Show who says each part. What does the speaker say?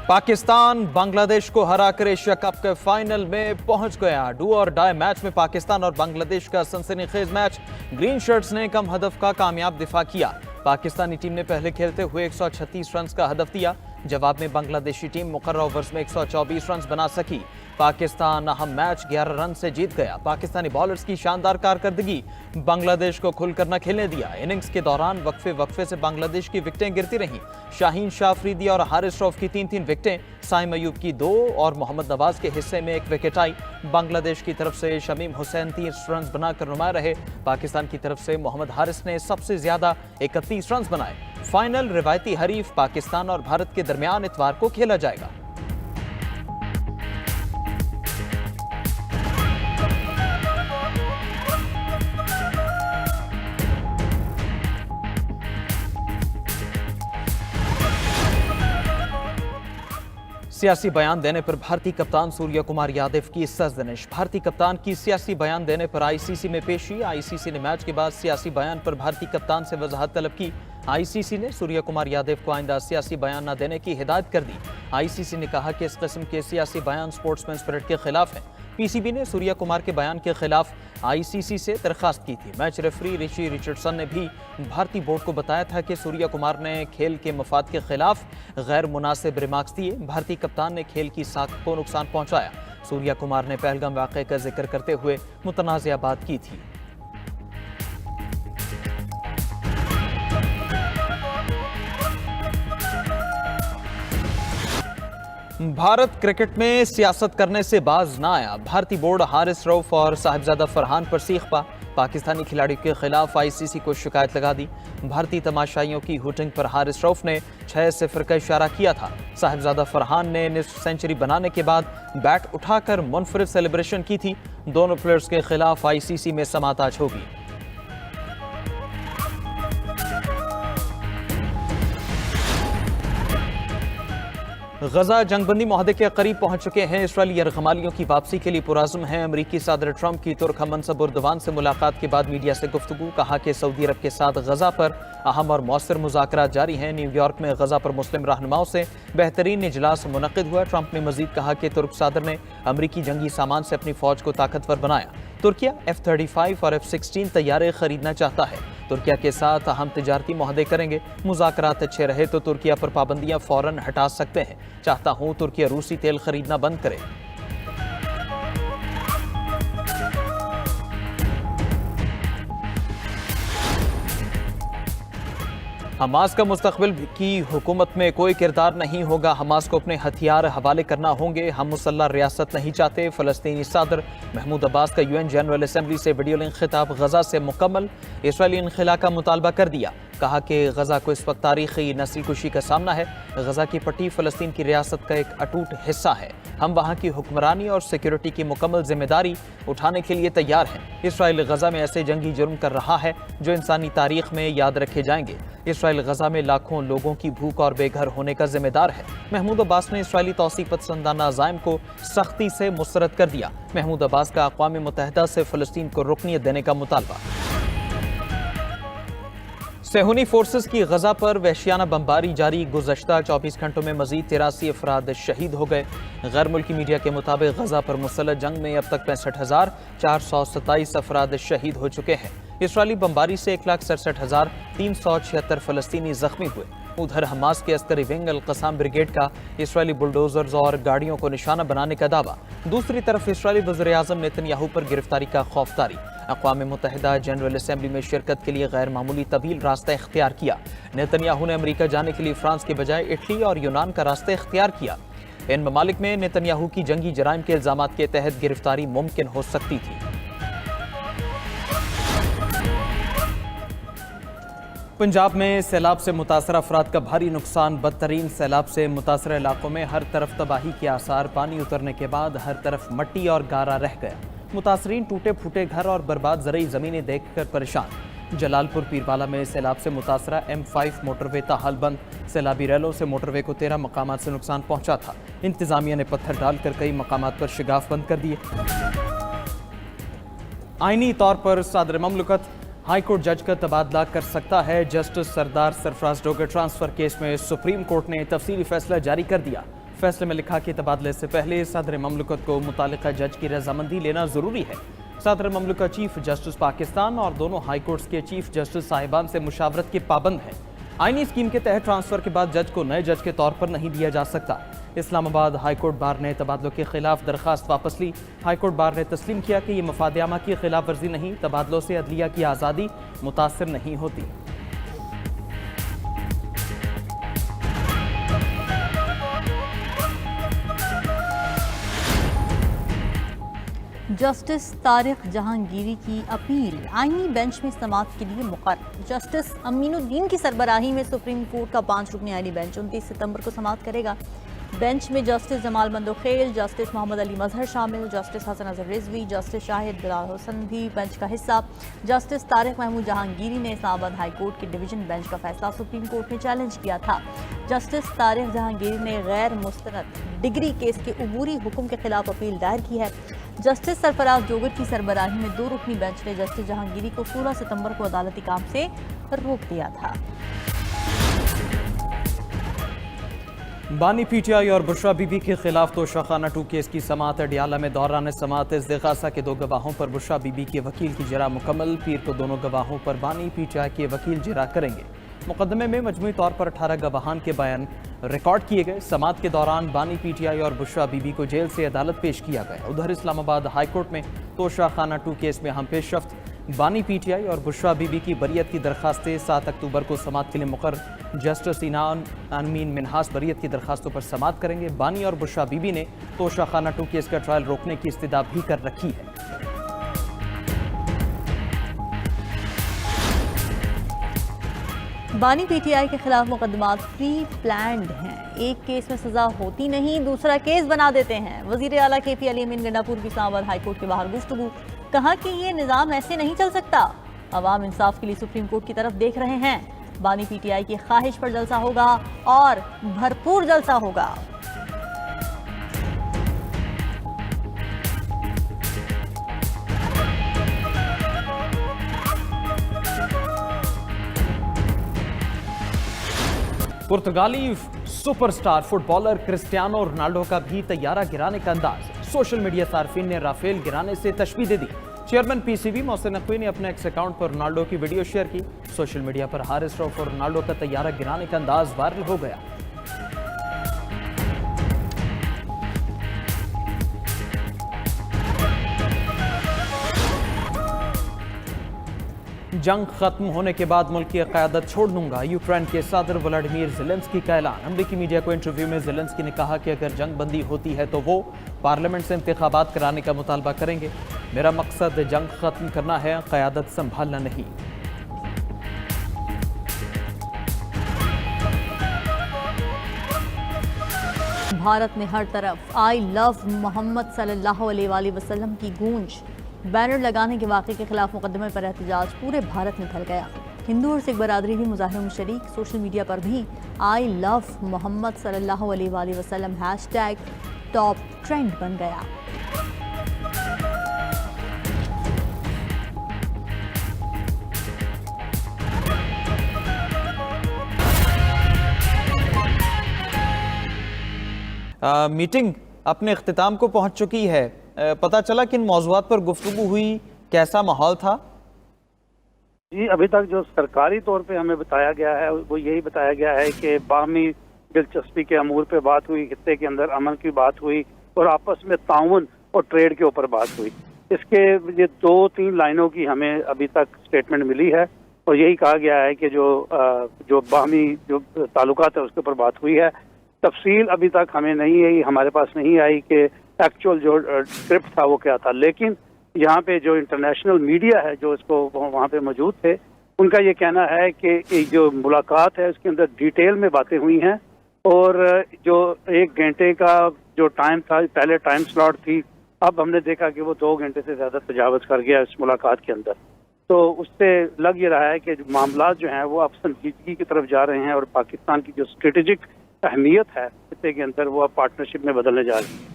Speaker 1: पाकिस्तान बांग्लादेश को हराकर Asia cup के फाइनल में पहुंच गया। डू और डाई मैच में पाकिस्तान और बांग्लादेश का सनसनीखेज मैच। ग्रीन शर्ट्स ने कम हदफ का कामयाब दिफा किया। पाकिस्तानी टीम ने पहले खेलते हुए 136 रन का हदफ दिया। जवाब में बांग्लादेशी टीम मुकर्रर ओवर्स में 124 रन बना सकी। पाकिस्तान अहम मैच 11 रन से जीत गया। पाकिस्तानी बॉलर्स की शानदार कारकर्दगी बांग्लादेश को खुलकर न खेलने दिया। इनिंग्स के दौरान वक्फे से बांग्लादेश की विकेटें गिरती रहीं। शाहीन शाह अफरीदी और हारिस रऊफ की 3-3 विकेटें, साइम अयूब की 2 और मोहम्मद नवाज के हिस्से में 1 विकेट आई। बांग्लादेश की तरफ से शमीम हुसैन 30 रन बनाकर नुमाया रहे। पाकिस्तान की तरफ से मोहम्मद हारिस ने सबसे ज्यादा 31 रन बनाए। फाइनल रिवायती हरीफ पाकिस्तान और भारत के दरमियान इतवार को खेला जाएगा। सियासी बयान देने पर भारतीय कप्तान सूर्य कुमार यादव की सरजनिश। भारतीय कप्तान की सियासी बयान देने पर आईसीसी में पेशी। आईसीसी ने मैच के बाद सियासी बयान पर भारतीय कप्तान से वजाहत तलब की। आईसीसी ने सूर्य कुमार यादव को आइंदा सियासी बयान न देने की हिदायत कर दी। आईसीसी ने कहा कि इस किस्म के सियासी बयान स्पोर्ट्समैन स्पिरिट के खिलाफ हैं। पीसीबी ने सूर्य कुमार के बयान के खिलाफ आईसीसी से दरखास्त की थी। मैच रेफरी रिची रिचर्डसन ने भी भारतीय बोर्ड को बताया था कि सूर्य कुमार ने खेल के मफाद के खिलाफ गैर मुनासिब रिमार्क्स दिए। भारतीय कप्तान ने खेल की साख को नुकसान पहुंचाया। सूर्य कुमार ने पहलगाम वाक़े का जिक्र करते हुए मुतनाज़िया बात की थी। भारत क्रिकेट में सियासत करने से बाज ना आया। भारतीय बोर्ड हारिस रऊफ और साहिबजादा फरहान पर सीख पा। पाकिस्तानी खिलाड़ियों के खिलाफ आईसीसी को शिकायत लगा दी। भारतीय तमाशाइयों की हुटिंग पर हारिस रऊफ ने 6-0 का इशारा किया था। साहिबजादा फरहान ने निस्फ सेंचुरी बनाने के बाद बैट उठाकर मुनफरिद सेलिब्रेशन की थी। दोनों प्लेयर्स के खिलाफ आईसीसी में समाअत आज होगी। गजा जंगबंदी मुआहदे के करीब पहुंच चुके हैं। इसराइली यरगमालियों की वापसी के लिए पुराज़्म हैं। अमरीकी सदर ट्रंप की तुर्क हममनसब उर्दवान से मुलाकात के बाद मीडिया से गुफ्तगू। कहा कि सऊदी अरब के साथ गजा पर अहम और मौसर मुज़ाकरात जारी हैं। न्यूयॉर्क में गजा पर मुस्लिम रहनुमाओं से बेहतरीन इजलास मुनक़िद हुआ। ट्रंप ने मजीद कहा कि तुर्क सदर ने अमरीकी जंगी सामान से अपनी फौज को ताकतवर बनाया। तुर्किया F-35 और F-16 तैयारे खरीदना चाहता है। तुर्किया के साथ अहम तिजारती मुआहदे करेंगे। मुज़ाकरात अच्छे रहे तो तुर्किया पर पाबंदियां फौरन हटा सकते हैं। चाहता हूं तुर्किया रूसी तेल खरीदना बंद करे। हमास का मुस्तकबिल की हुकूमत में कोई किरदार नहीं होगा। हमास को अपने हथियार हवाले करना होंगे। हम मुसल्लह रियासत नहीं चाहते। फ़लस्तीनी सदर महमूद अब्बास का यूएन जनरल असेंबली से वीडियो लिंक खिताब गजा से मुकम्मल। इसराइली इनखला का मुतालबा कर दिया। कहा कि गजा को इस वक्त तारीखी नस्लकुशी का सामना है। गजा की पट्टी फ़लस्तीन की रियासत का एक अटूट हिस्सा है। हम वहाँ की हुक्मरानी और सिक्योरिटी की मुकम्मल जिम्मेदारी उठाने के लिए तैयार हैं। इसराइल गजा में ऐसे जंगी जुर्म कर रहा है जो इंसानी तारीख में याद रखे जाएंगे। इसराइल गजा में लाखों लोगों की भूख और बेघर होने का जिम्मेदार है। महमूद अब्बास ने इसराइली तौसीक पसंदाना अज़ाइम को सख्ती से मुस्तरद कर दिया। महमूद अब्बास का अक़वाम मुत्तहिदा से फ़लस्तीन को रुकनियत देने का मुतालबा। सेहूनी फोर्सेस की गजा पर वहशियाना बमबारी जारी। गुज़श्ता 24 घंटों में मजीद 83 अफराद शहीद हो गए। गैर मुल्की मीडिया के मुताबिक गजा पर मुसल्लह जंग में अब तक 65,427 अफराद शहीद हो चुके हैं। इसराइली बमबारी से 1,67,376 फ़लस्तीनी जख्मी हुए। उधर हमास के अस्करी विंग अल-क़साम ब्रिगेड का इसराइली बुलडोजर्स और गाड़ियों को निशाना बनाने का दावा। दूसरी तरफ इसराइली वज़ीर-ए-आज़म नेतन्याहू पर गिरफ्तारी का खौफ तारी। अक़वाम मुत्तहिदा जनरल असेंबली में शिरकत के लिए गैर मामूली तवील रास्ता इख्तियार किया। नेतन्याहू ने अमेरिका जाने के लिए फ्रांस के बजाय इटली और यूनान का रास्ता इख्तियार किया। इन ममालिक में नेतन्याहू की जंगी जराइम के इल्ज़ामात के तहत गिरफ्तारी मुमकिन हो सकती थी। पंजाब में सैलाब से मुतासर अफराद का भारी नुकसान। बदतरीन सैलाब से मुतासर इलाकों में हर तरफ तबाही के आसार। पानी उतरने के बाद हर तरफ मट्टी और गारा रह गया। मुतासरीन टूटे फूटे घर और बर्बाद ज़रई ज़मीनें देखकर परेशान। जलालपुर पीरवाला में सैलाब से मुतासरा M5 मोटरवे ताहाल बंद। सैलाबी रैलों से मोटरवे को 13 मकामात से नुकसान पहुंचा था। इंतजामिया ने पत्थर डालकर कई मकामात पर शिगाफ बंद कर दिए। आईनी तौर पर सदर ममलकत हाईकोर्ट जज का तबादला कर सकता है। जस्टिस सरदार सरफराज डोगर ट्रांसफर केस में सुप्रीम कोर्ट ने तफसीली फैसला जारी कर दिया। फैसले में लिखा कि तबादले से पहले सदर ममलकत को मुतालिका जज की रजामंदी लेना जरूरी है। सदर ममलकत चीफ जस्टिस पाकिस्तान और दोनों हाई कोर्ट्स के चीफ जस्टिस साहिबान से मुशावरत के पाबंद हैं। आईनी स्कीम के तहत ट्रांसफर के बाद जज को नए जज के तौर पर नहीं दिया जा सकता। इस्लामाबाद हाईकोर्ट बार ने तबादलों के खिलाफ दरखास्त वापस ली। हाईकोर्ट बार ने तस्लीम किया कि यह मफाद-ए-आमा की खिलाफ वर्जी नहीं, तबादलों से अदलिया की आज़ादी मुतासर नहीं होती।
Speaker 2: जस्टिस तारिक जहांगीरी की अपील आईनी बेंच में समाअत के लिए मुकर्रर। जस्टिस अमीनुद्दीन की सरबराही में सुप्रीम कोर्ट का 5 रुकनी आईनी बेंच 29 सितंबर को समाअत करेगा। बेंच में जस्टिस जमाल मंदोखेल, जस्टिस मोहम्मद अली मजहर शामिल, जस्टिस हसन अजहर रिजवी, जस्टिस शाहिद बिलाल हुसैन भी बेंच का हिस्सा। जस्टिस तारिक महमूद जहांगीरी ने इस्लामाबाद हाई कोर्ट के डिवीजन बेंच का फैसला सुप्रीम कोर्ट में चैलेंज किया था। जस्टिस तारिक जहांगीरी ने गैर मुस्तनद डिग्री केस के अबूरी हुक्म के खिलाफ अपील दायर की है। जस्टिस सरफराज जोगर की सरबराही में 2 रुकनी बेंच ने जस्टिस जहांगीरी को 16 सितंबर को अदालती काम से रोक दिया था।
Speaker 1: बानी पीटीआई और बुशरा बीबी के खिलाफ तोशाखाना 2 केस की समाअत अडियाला में दौरान समाअत इस्तिगासा के 2 गवाहों पर बुशरा बीबी के वकील की जरा मुकम्मल। पीर को दोनों गवाहों पर बानी पीटीआई के वकील जरा करेंगे। मुकदमे में मजमूई तौर पर 18 गवाहान के बयान रिकॉर्ड किए गए। समाअत के दौरान बानी पीटीआई और बुशरा बीबी को जेल से अदालत पेश किया गया। उधर इस्लामाबाद हाई कोर्ट में तोशाखाना 2 केस में हम पेशरफ्त। बानी पीटीआई और बुशरा बीबी की बरियत की दरखास्तें 7 अक्टूबर को समाअत के लिए मुकर्रर। जस्टिस इनान अमीन मिनहास बरियत की दरखास्तों पर समाअत करेंगे। बानी और बुशरा बीबी ने तोशाखाना 2 केस का ट्रायल रोकने की इस्तदा भी कर रखी है।
Speaker 2: बानी पीटीआई के खिलाफ मुकदमात प्री प्लान्ड हैं। एक केस में सजा होती नहीं, दूसरा केस बना देते हैं। वजीर आला KP अली अमीन गंडापुर की इस्लामाबाद हाई कोर्ट के बाहर गुफ्तगू, कहा कि ये निज़ाम ऐसे नहीं चल सकता। अवाम इंसाफ के लिए सुप्रीम कोर्ट की तरफ देख रहे हैं। बानी पीटीआई की ख्वाहिश पर जलसा होगा और भरपूर जलसा होगा।
Speaker 1: पुर्तगाली सुपरस्टार फुटबॉलर क्रिस्टियानो रोनाल्डो का भी तैयारा गिराने का अंदाज। सोशल मीडिया सार्फिन ने राफेल गिराने से तशबीह दे दी। चेयरमैन PCB मोहसिन नकवी ने अपने एक्स अकाउंट पर रोनाल्डो की वीडियो शेयर की। सोशल मीडिया पर हारिस रऊफ और रोनाल्डो का तैयारा गिराने का अंदाज वायरल हो गया। जंग खत्म होने के बाद मुल्क की क़यादत छोड़ दूंगा, यूक्रेन के सदर व्लादिमीर ज़ेलेंस्की का ऐलान। अमरीकी मीडिया को इंटरव्यू में ज़ेलेंस्की ने कहा कि अगर जंग बंदी होती है तो वो पार्लियामेंट से इंतखाबात कराने का मुतालबा करेंगे। मेरा मकसद जंग खत्म करना है, क़यादत संभालना नहीं।
Speaker 2: भारत में हर तरफ आई लव मोहम्मद सल्लल्लाहु अलैहि वसल्लम की गूंज। बैनर लगाने के वाक़े के खिलाफ मुकदमे पर एहतजाज पूरे भारत में फैल गया। हिंदू और सिख बरादरी भी मुजाहरों में शरीक। सोशल मीडिया पर भी आई लव मोहम्मद सल्लल्लाहु अलैहि वसल्लम हैशटैग टॉप ट्रेंड बन गया।
Speaker 1: मीटिंग अपने इख्तिताम को पहुंच चुकी है। पता चला किन मौज़ूआत पर गुफ्तगू हुई, कैसा माहौल था?
Speaker 3: जी, अभी तक जो सरकारी तौर पे हमें बताया गया है वो यही बताया गया है कि बाहमी दिलचस्पी के अमूर पे बात हुई, खित्ते के अंदर अमन की बात हुई और आपस में ताउन और ट्रेड के ऊपर बात हुई। इसके ये 2-3 लाइनों की हमें अभी तक स्टेटमेंट मिली है और यही कहा गया है कि जो बाहमी जो ताल्लुकात है उसके ऊपर बात हुई है। तफसील अभी तक हमें नहीं आई, हमारे पास नहीं आई कि एक्चुअल जो स्क्रिप्ट था वो क्या था। लेकिन यहाँ पे जो इंटरनेशनल मीडिया है जो इसको वहाँ पे मौजूद थे, उनका ये कहना है कि जो मुलाकात है उसके अंदर डिटेल में बातें हुई हैं और जो 1 घंटे का जो टाइम था, पहले टाइम स्लॉट थी, अब हमने देखा कि वो 2 घंटे से ज़्यादा तजावज़ कर गया इस मुलाकात के अंदर। तो उससे लग ये रहा है कि मामला जो हैं वो अब संजीदगी की तरफ जा रहे हैं और पाकिस्तान की जो स्ट्रेटेजिक अहमियत है खित्ते के अंदर वो अब पार्टनरशिप में बदलने जा रही है।